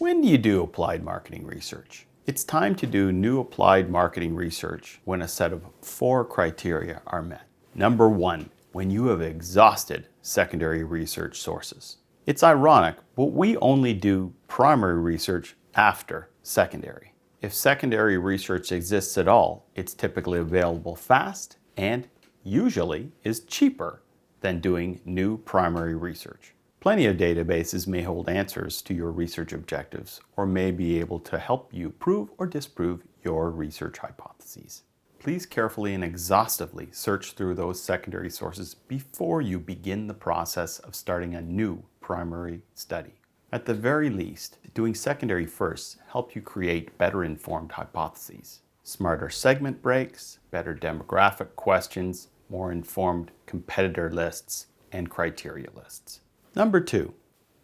When do you do applied marketing research? It's time to do new applied marketing research when a set of 4 criteria are met. Number 1, when you have exhausted secondary research sources. It's ironic, but we only do primary research after secondary. If secondary research exists at all, it's typically available fast and usually is cheaper than doing new primary research. Plenty of databases may hold answers to your research objectives or may be able to help you prove or disprove your research hypotheses. Please carefully and exhaustively search through those secondary sources before you begin the process of starting a new primary study. At the very least, doing secondary first helps you create better informed hypotheses. Smarter segment breaks, better demographic questions, more informed competitor lists, and criteria lists. Number 2,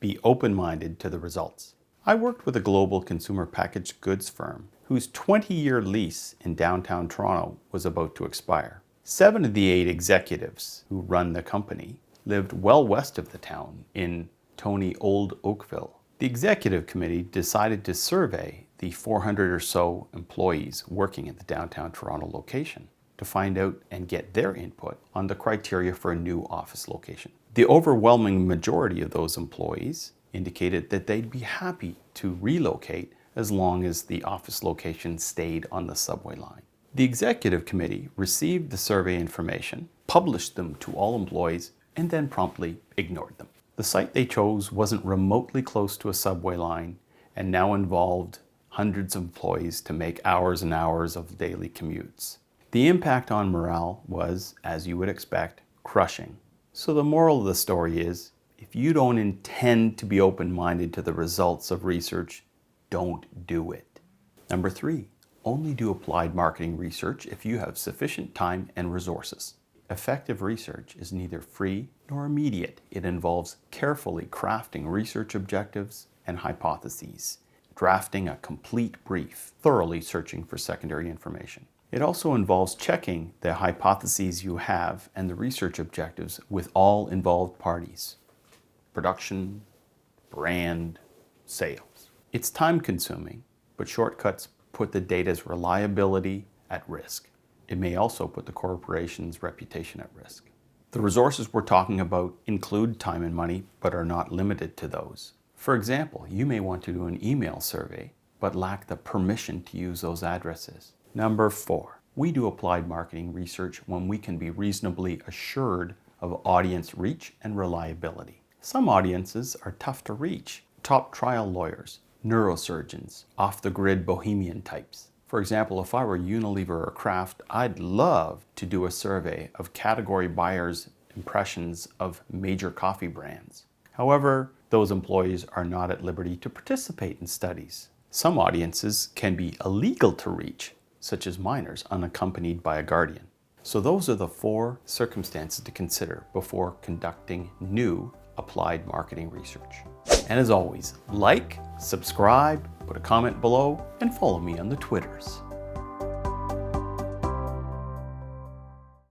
be open-minded to the results. I worked with a global consumer packaged goods firm whose 20-year lease in downtown Toronto was about to expire. 7 of the 8 executives who run the company lived well west of the town in Tony Old Oakville. The executive committee decided to survey the 400 or so employees working at the downtown Toronto location to find out and get their input on the criteria for a new office location. The overwhelming majority of those employees indicated that they'd be happy to relocate as long as the office location stayed on the subway line. The executive committee received the survey information, published them to all employees, and then promptly ignored them. The site they chose wasn't remotely close to a subway line and now involved hundreds of employees to make hours and hours of daily commutes. The impact on morale was, as you would expect, crushing. So the moral of the story is, if you don't intend to be open-minded to the results of research, don't do it. Number 3, only do applied marketing research if you have sufficient time and resources. Effective research is neither free nor immediate. It involves carefully crafting research objectives and hypotheses, drafting a complete brief, thoroughly searching for secondary information. It also involves checking the hypotheses you have and the research objectives with all involved parties: production, brand, sales. It's time-consuming, but shortcuts put the data's reliability at risk. It may also put the corporation's reputation at risk. The resources we're talking about include time and money, but are not limited to those. For example, you may want to do an email survey, but lack the permission to use those addresses. Number 4, we do applied marketing research when we can be reasonably assured of audience reach and reliability. Some audiences are tough to reach. Top trial lawyers, neurosurgeons, off-the-grid bohemian types. For example, if I were Unilever or Kraft, I'd love to do a survey of category buyers' impressions of major coffee brands. However, those employees are not at liberty to participate in studies. Some audiences can be illegal to reach, such as minors unaccompanied by a guardian. So those are the 4 circumstances to consider before conducting new applied marketing research. And as always, like, subscribe, put a comment below, and follow me on the Twitters.